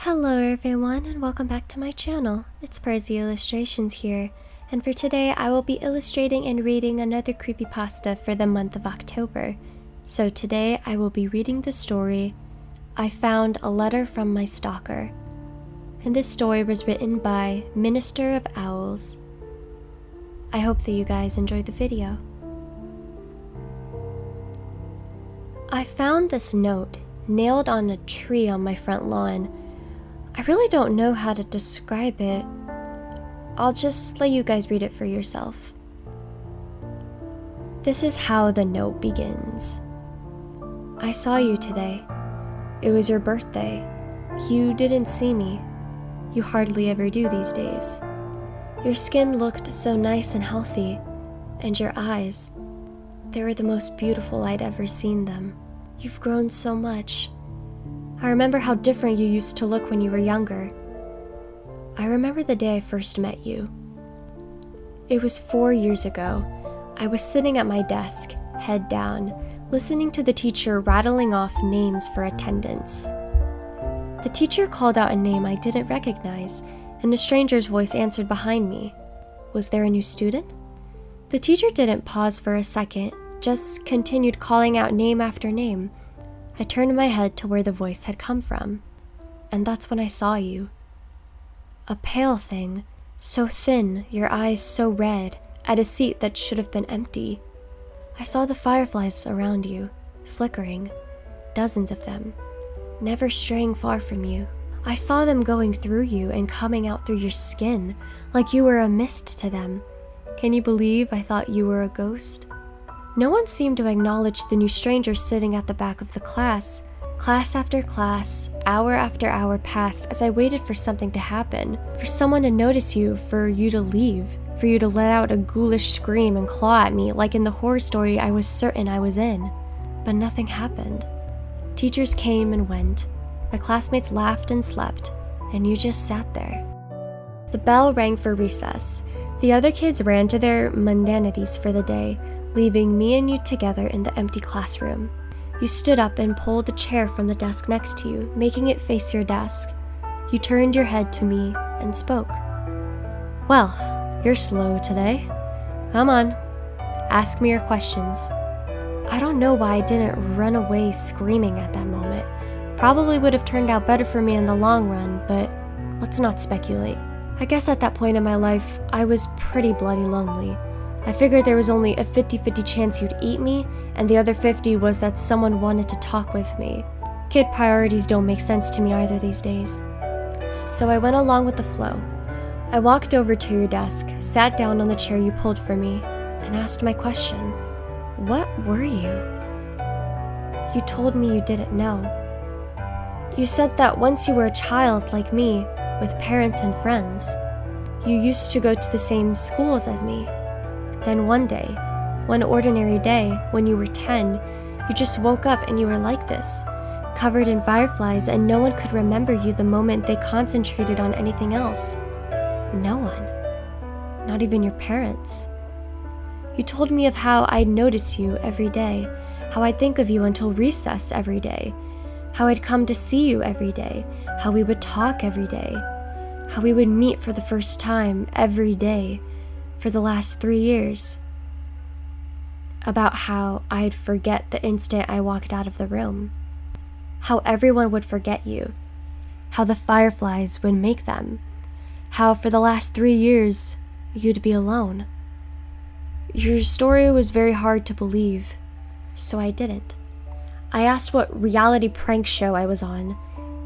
Hello everyone and welcome back to my channel. It's Prezi Illustrations here, and for today I will be illustrating and reading another creepypasta for the month of October. So today I will be reading the story, I Found a Letter from My Stalker. And this story was written by Minister of Owls. I hope that you guys enjoy the video. I found this note nailed on a tree on my front lawn. I really don't know how to describe it. I'll just let you guys read it for yourself. This is how the note begins. I saw you today. It was your birthday. You didn't see me. You hardly ever do these days. Your skin looked so nice and healthy, and your eyes, they were the most beautiful I'd ever seen them. You've grown so much. I remember how different you used to look when you were younger. I remember the day I first met you. It was 4 years ago. I was sitting at my desk, head down, listening to the teacher rattling off names for attendance. The teacher called out a name I didn't recognize, and a stranger's voice answered behind me. Was there a new student? The teacher didn't pause for a second, just continued calling out name after name. I turned my head to where the voice had come from, and that's when I saw you. A pale thing, so thin, your eyes so red, at a seat that should have been empty. I saw the fireflies around you, flickering, dozens of them, never straying far from you. I saw them going through you and coming out through your skin, like you were a mist to them. Can you believe I thought you were a ghost? No one seemed to acknowledge the new stranger sitting at the back of the class. Class after class, hour after hour passed as I waited for something to happen, for someone to notice you, for you to leave, for you to let out a ghoulish scream and claw at me like in the horror story I was certain I was in. But nothing happened. Teachers came and went. My classmates laughed and slept, and you just sat there. The bell rang for recess. The other kids ran to their mundanities for the day, leaving me and you together in the empty classroom. You stood up and pulled a chair from the desk next to you, making it face your desk. You turned your head to me and spoke. Well, you're slow today. Come on, ask me your questions. I don't know why I didn't run away screaming at that moment. Probably would have turned out better for me in the long run, but let's not speculate. I guess at that point in my life, I was pretty bloody lonely. I figured there was only a 50-50 chance you'd eat me, and the other 50 was that someone wanted to talk with me. Kid priorities don't make sense to me either these days. So I went along with the flow. I walked over to your desk, sat down on the chair you pulled for me, and asked my question. What were you? You told me you didn't know. You said that once you were a child like me, with parents and friends, you used to go to the same schools as me. Then one day, one ordinary day, when you were 10, you just woke up and you were like this, covered in fireflies, and no one could remember you the moment they concentrated on anything else. No one. Not even your parents. You told me of how I'd notice you every day, how I'd think of you until recess every day, how I'd come to see you every day, how we would talk every day, how we would meet for the first time every day, for the last 3 years. About how I'd forget the instant I walked out of the room. How everyone would forget you. How the fireflies would make them. How for the last 3 years, you'd be alone. Your story was very hard to believe, so I didn't. I asked what reality prank show I was on.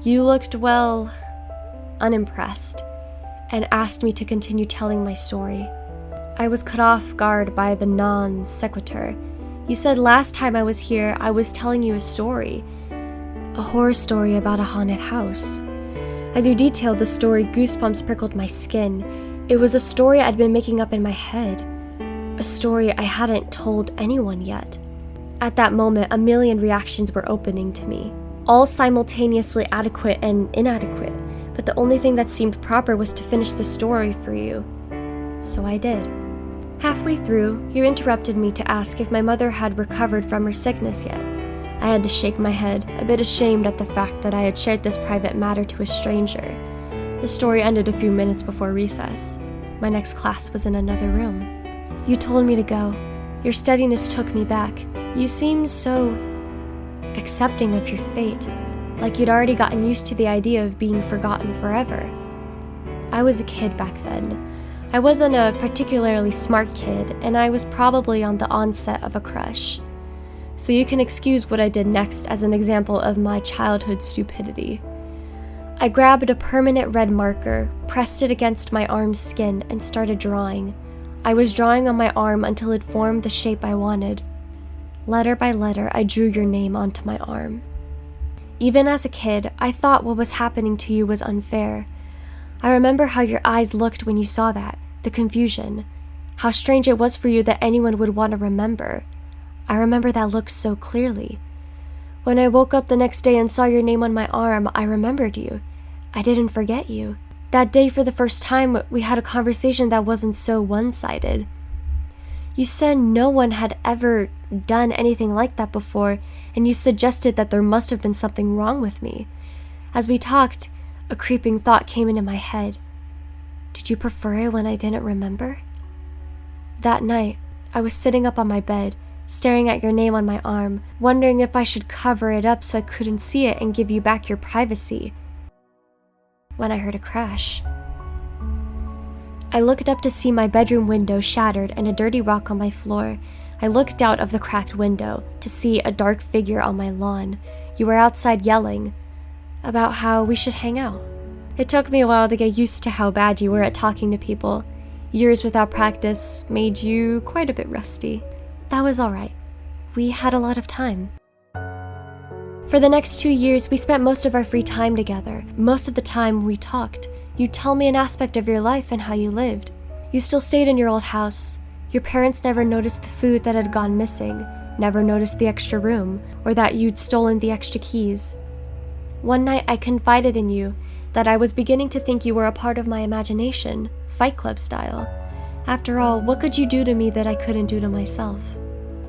You looked, well, unimpressed, and asked me to continue telling my story. I was caught off guard by the non sequitur. You said last time I was here, I was telling you a story. A horror story about a haunted house. As you detailed the story, goosebumps prickled my skin. It was a story I'd been making up in my head. A story I hadn't told anyone yet. At that moment, a million reactions were opening to me, all simultaneously adequate and inadequate, but the only thing that seemed proper was to finish the story for you. So I did. Halfway through, you interrupted me to ask if my mother had recovered from her sickness yet. I had to shake my head, a bit ashamed at the fact that I had shared this private matter to a stranger. The story ended a few minutes before recess. My next class was in another room. You told me to go. Your steadiness took me back. You seemed so accepting of your fate, like you'd already gotten used to the idea of being forgotten forever. I was a kid back then. I wasn't a particularly smart kid, and I was probably on the onset of a crush. So you can excuse what I did next as an example of my childhood stupidity. I grabbed a permanent red marker, pressed it against my arm's skin, and started drawing. I was drawing on my arm until it formed the shape I wanted. Letter by letter, I drew your name onto my arm. Even as a kid, I thought what was happening to you was unfair. I remember how your eyes looked when you saw that, the confusion. How strange it was for you that anyone would want to remember. I remember that look so clearly. When I woke up the next day and saw your name on my arm, I remembered you. I didn't forget you. That day, for the first time, we had a conversation that wasn't so one-sided. You said no one had ever done anything like that before, and you suggested that there must have been something wrong with me. As we talked, a creeping thought came into my head. Did you prefer it when I didn't remember? That night, I was sitting up on my bed, staring at your name on my arm, wondering if I should cover it up so I couldn't see it and give you back your privacy, when I heard a crash. I looked up to see my bedroom window shattered and a dirty rock on my floor. I looked out of the cracked window to see a dark figure on my lawn. You were outside yelling about how we should hang out. It took me a while to get used to how bad you were at talking to people. Years without practice made you quite a bit rusty. That was all right. We had a lot of time. For the next 2 years, we spent most of our free time together. Most of the time, we talked. You'd tell me an aspect of your life and how you lived. You still stayed in your old house. Your parents never noticed the food that had gone missing, never noticed the extra room, or that you'd stolen the extra keys. One night, I confided in you that I was beginning to think you were a part of my imagination, Fight Club style. After all, what could you do to me that I couldn't do to myself?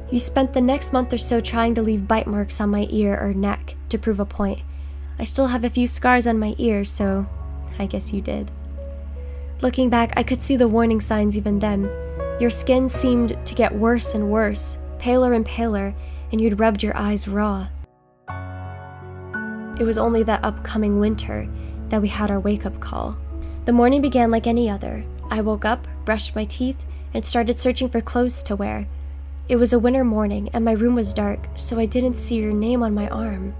You spent the next month or so trying to leave bite marks on my ear or neck to prove a point. I still have a few scars on my ears, so I guess you did. Looking back, I could see the warning signs even then. Your skin seemed to get worse and worse, paler and paler, and you'd rubbed your eyes raw. It was only that upcoming winter that we had our wake-up call. The morning began like any other. I woke up, brushed my teeth, and started searching for clothes to wear. It was a winter morning, and my room was dark, so I didn't see your name on my arm.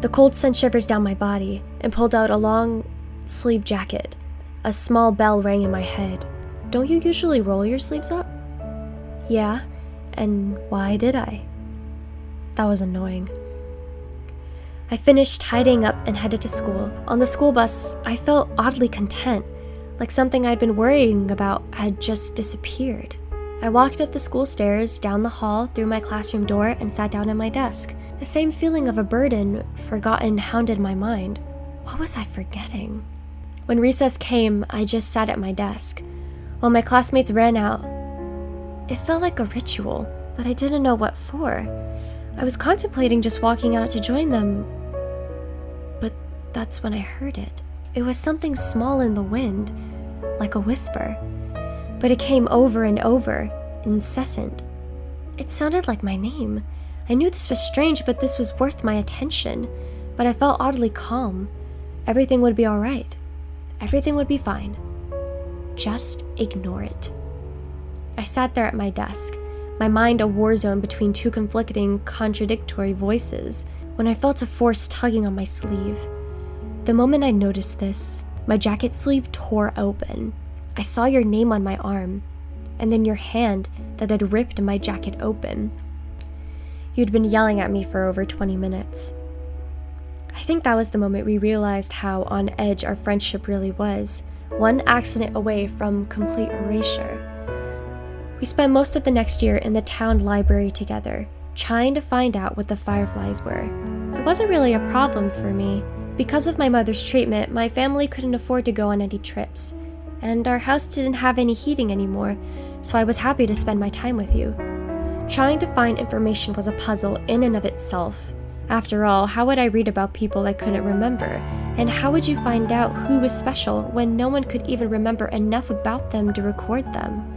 The cold sent shivers down my body, and pulled out a long-sleeve jacket. A small bell rang in my head. Don't you usually roll your sleeves up? Yeah, and why did I? That was annoying. I finished tidying up and headed to school. On the school bus, I felt oddly content, like something I'd been worrying about had just disappeared. I walked up the school stairs, down the hall, through my classroom door, and sat down at my desk. The same feeling of a burden, forgotten, hounded my mind. What was I forgetting? When recess came, I just sat at my desk. While my classmates ran out, it felt like a ritual, but I didn't know what for. I was contemplating just walking out to join them, but that's when I heard it. It was something small in the wind, like a whisper, but it came over and over, incessant. It sounded like my name. I knew this was strange, but this was worth my attention. But I felt oddly calm. Everything would be all right. Everything would be fine. Just ignore it. I sat there at my desk, my mind a war zone between two conflicting, contradictory voices, when I felt a force tugging on my sleeve. The moment I noticed this, my jacket sleeve tore open. I saw your name on my arm, and then your hand that had ripped my jacket open. You'd been yelling at me for over 20 minutes. I think that was the moment we realized how on edge our friendship really was, one accident away from complete erasure. We spent most of the next year in the town library together, trying to find out what the fireflies were. It wasn't really a problem for me. Because of my mother's treatment, my family couldn't afford to go on any trips, and our house didn't have any heating anymore, so I was happy to spend my time with you. Trying to find information was a puzzle in and of itself. After all, how would I read about people I couldn't remember? And how would you find out who was special when no one could even remember enough about them to record them?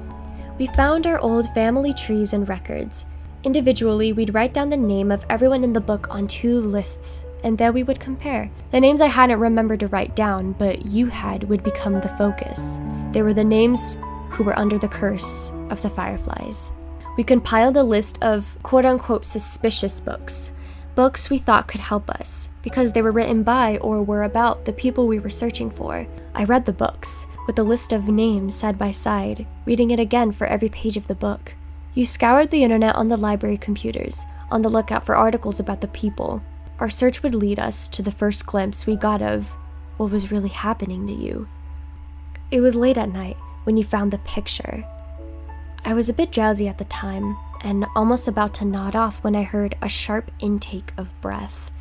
We found our old family trees and records. Individually, we'd write down the name of everyone in the book on 2 lists, and then we would compare. The names I hadn't remembered to write down, but you had, would become the focus. They were the names who were under the curse of the Fireflies. We compiled a list of quote-unquote suspicious books. Books we thought could help us, because they were written by or were about the people we were searching for. I read the books, with a list of names side by side, reading it again for every page of the book. You scoured the internet on the library computers, on the lookout for articles about the people. Our search would lead us to the first glimpse we got of what was really happening to you. It was late at night when you found the picture. I was a bit drowsy at the time, and almost about to nod off when I heard a sharp intake of breath.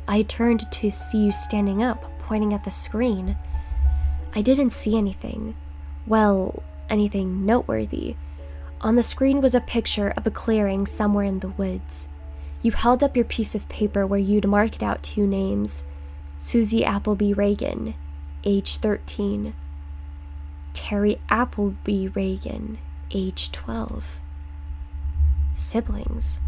I turned to see you standing up, pointing at the screen. I didn't see anything. Well, anything noteworthy. On the screen was a picture of a clearing somewhere in the woods. You held up your piece of paper where you'd marked out 2 names. Susie Appleby Reagan, age 13. Terry Appleby Reagan, age 12. Siblings.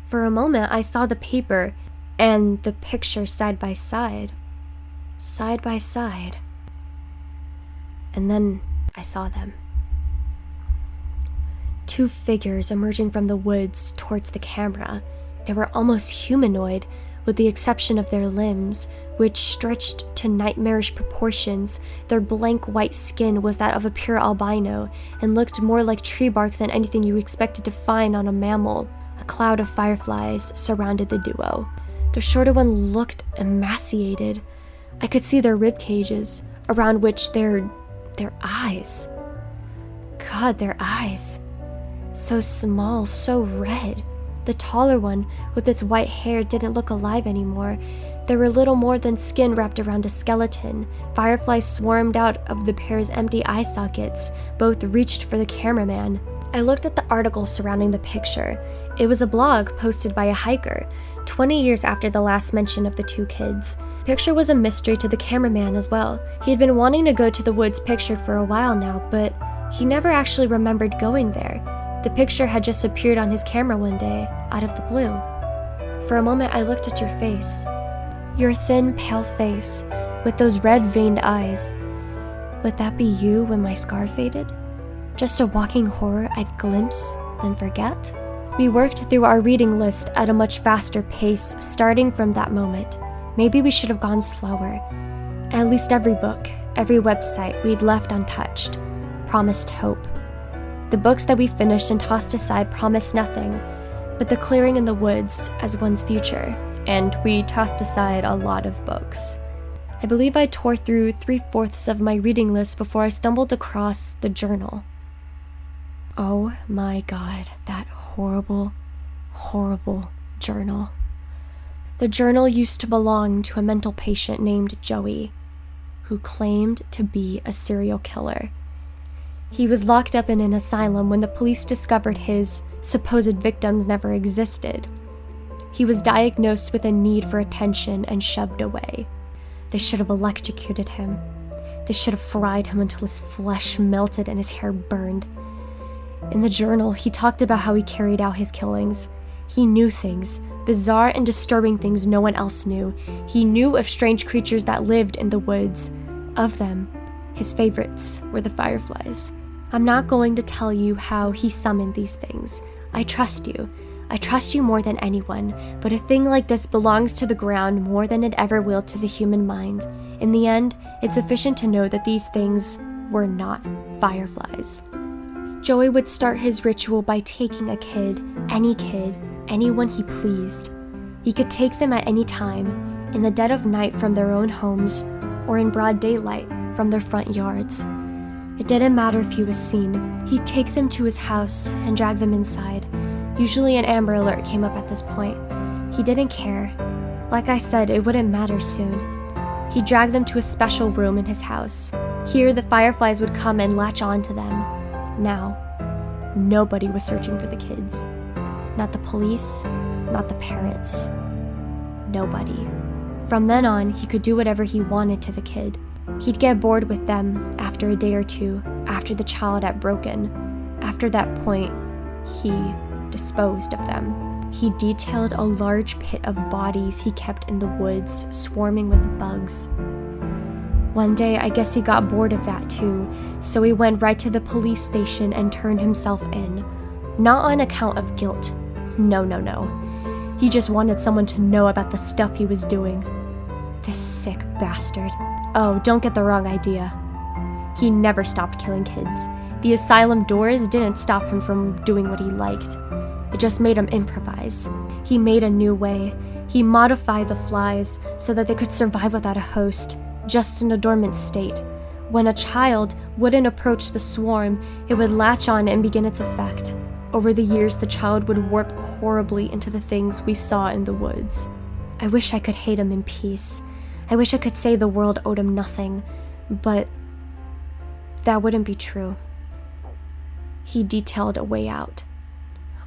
For a moment, I saw the paper and the picture side by side. Side by side. And then I saw them. 2 figures emerging from the woods towards the camera. They were almost humanoid, with the exception of their limbs, which stretched to nightmarish proportions. Their blank white skin was that of a pure albino, and looked more like tree bark than anything you expected to find on a mammal. A cloud of fireflies surrounded the duo. The shorter one looked emaciated. I could see their rib cages, around which their eyes. God, their eyes. So small, so red. The taller one, with its white hair, didn't look alive anymore. They were little more than skin wrapped around a skeleton. Fireflies swarmed out of the pair's empty eye sockets. Both reached for the cameraman. I looked at the article surrounding the picture. It was a blog posted by a hiker, 20 years after the last mention of the 2 kids. The picture was a mystery to the cameraman as well. He had been wanting to go to the woods pictured for a while now, but he never actually remembered going there. The picture had just appeared on his camera one day, out of the blue. For a moment, I looked at your face. Your thin, pale face, with those red-veined eyes. Would that be you when my scar faded? Just a walking horror I'd glimpse, then forget? We worked through our reading list at a much faster pace, starting from that moment. Maybe we should have gone slower. At least every book, every website we'd left untouched, promised hope. The books that we finished and tossed aside promised nothing, but the clearing in the woods as one's future. And we tossed aside a lot of books. I believe I tore through 3/4 of my reading list before I stumbled across the journal. Oh my God, that horrible, horrible journal. The journal used to belong to a mental patient named Joey, who claimed to be a serial killer. He was locked up in an asylum when the police discovered his supposed victims never existed. He was diagnosed with a need for attention and shoved away. They should have electrocuted him. They should have fried him until his flesh melted and his hair burned. In the journal, he talked about how he carried out his killings. He knew things, bizarre and disturbing things no one else knew. He knew of strange creatures that lived in the woods. Of them, his favorites were the fireflies. I'm not going to tell you how he summoned these things. I trust you. I trust you more than anyone, but a thing like this belongs to the ground more than it ever will to the human mind. In the end, it's sufficient to know that these things were not fireflies. Joey would start his ritual by taking a kid, anyone he pleased. He could take them at any time, in the dead of night from their own homes, or in broad daylight from their front yards. It didn't matter if he was seen. He'd take them to his house and drag them inside. Usually an Amber Alert came up at this point. He didn't care. Like I said, it wouldn't matter soon. He'd drag them to a special room in his house. Here, the fireflies would come and latch on to them. Now, nobody was searching for the kids. Not the police, not the parents. Nobody. From then on, he could do whatever he wanted to the kid. He'd get bored with them after a day or two, after the child had broken. After that point, he disposed of them. He detailed a large pit of bodies he kept in the woods, swarming with bugs. One day, I guess he got bored of that too, so he went right to the police station and turned himself in. Not on account of guilt. No. He just wanted someone to know about the stuff he was doing. This sick bastard. Oh, don't get the wrong idea. He never stopped killing kids. The asylum doors didn't stop him from doing what he liked. It just made him improvise. He made a new way. He modified the flies so that they could survive without a host, just in a dormant state. When a child wouldn't approach the swarm, it would latch on and begin its effect. Over the years, the child would warp horribly into the things we saw in the woods. I wish I could hate him in peace. I wish I could say the world owed him nothing, but that wouldn't be true. He detailed a way out.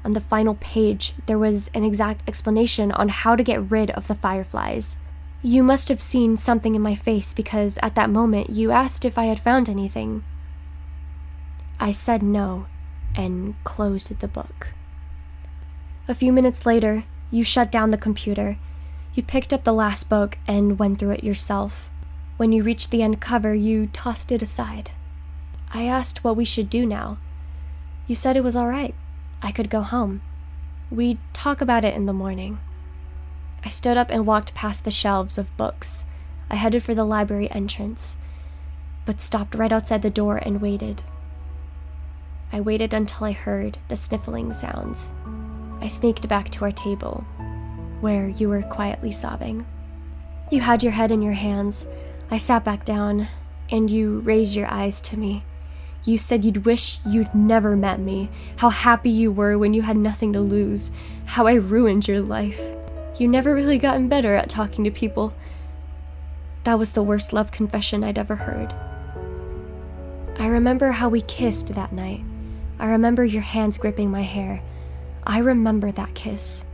On the final page, there was an exact explanation on how to get rid of the fireflies. You must have seen something in my face because at that moment you asked if I had found anything. I said no and closed the book. A few minutes later, you shut down the computer. You picked up the last book and went through it yourself. When you reached the end cover, you tossed it aside. I asked what we should do now. You said it was all right. I could go home. We'd talk about it in the morning. I stood up and walked past the shelves of books. I headed for the library entrance, but stopped right outside the door and waited. I waited until I heard the sniffling sounds. I sneaked back to our table, where you were quietly sobbing. You had your head in your hands. I sat back down, and you raised your eyes to me. You said you'd wish you'd never met me, how happy you were when you had nothing to lose, how I ruined your life. You never really gotten better at talking to people. That was the worst love confession I'd ever heard. I remember how we kissed that night. I remember your hands gripping my hair. I remember that kiss.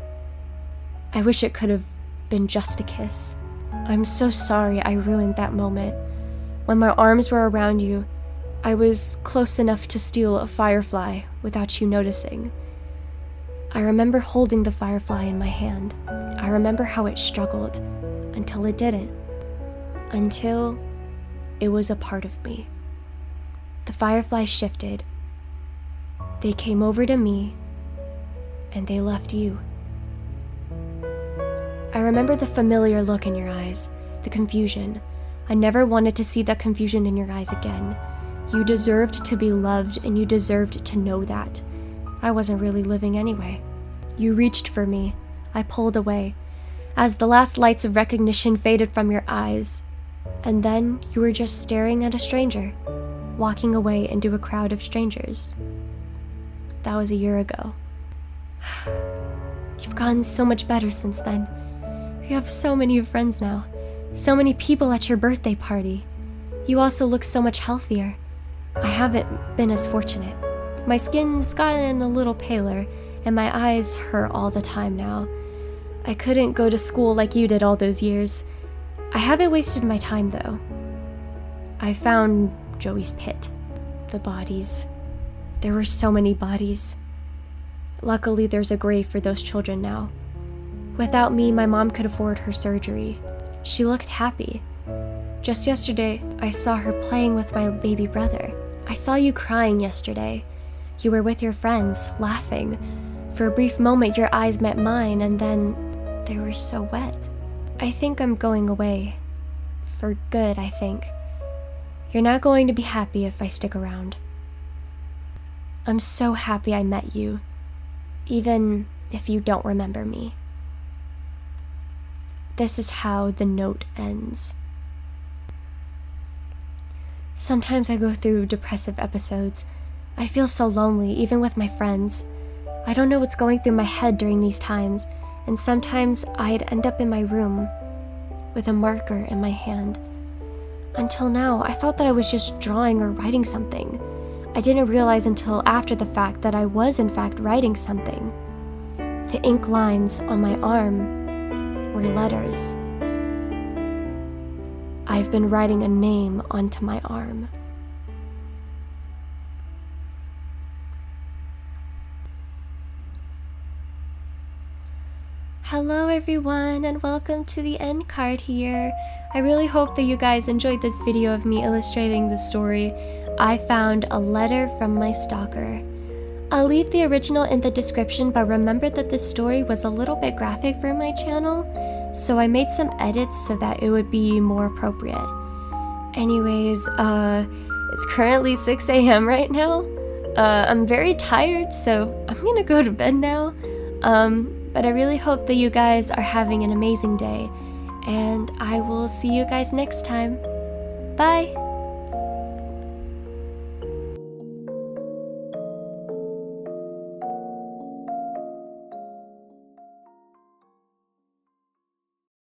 I wish it could have been just a kiss. I'm so sorry I ruined that moment. When my arms were around you, I was close enough to steal a firefly without you noticing. I remember holding the firefly in my hand. I remember how it struggled until it didn't. Until it was a part of me. The fireflies shifted. They came over to me, and they left you. I remember the familiar look in your eyes, the confusion. I never wanted to see that confusion in your eyes again. You deserved to be loved, and you deserved to know that. I wasn't really living anyway. You reached for me. I pulled away, as the last lights of recognition faded from your eyes. And then you were just staring at a stranger, walking away into a crowd of strangers. That was a year ago. You've gotten so much better since then. You have so many friends now. So many people at your birthday party. You also look so much healthier. I haven't been as fortunate. My skin's gotten a little paler, and my eyes hurt all the time now. I couldn't go to school like you did all those years. I haven't wasted my time, though. I found Joey's pit. The bodies. There were so many bodies. Luckily, there's a grave for those children now. Without me, my mom could afford her surgery. She looked happy. Just yesterday, I saw her playing with my baby brother. I saw you crying yesterday. You were with your friends, laughing. For a brief moment, your eyes met mine, and then they were so wet. I think I'm going away. For good, I think. You're not going to be happy if I stick around. I'm so happy I met you, even if you don't remember me. This is how the note ends. Sometimes I go through depressive episodes. I feel so lonely, even with my friends. I don't know what's going through my head during these times, and sometimes I'd end up in my room with a marker in my hand. Until now, I thought that I was just drawing or writing something. I didn't realize until after the fact that I was in fact writing something. The ink lines on my arm were letters. I've been writing a name onto my arm. Hello everyone, and welcome to the end card here. I really hope that you guys enjoyed this video of me illustrating the story. I found a letter from my stalker. I'll leave the original in the description, but remember that this story was a little bit graphic for my channel, so I made some edits so that it would be more appropriate. Anyways, it's currently 6 a.m. right now. I'm very tired, so I'm gonna go to bed now. But I really hope that you guys are having an amazing day, and I will see you guys next time. Bye!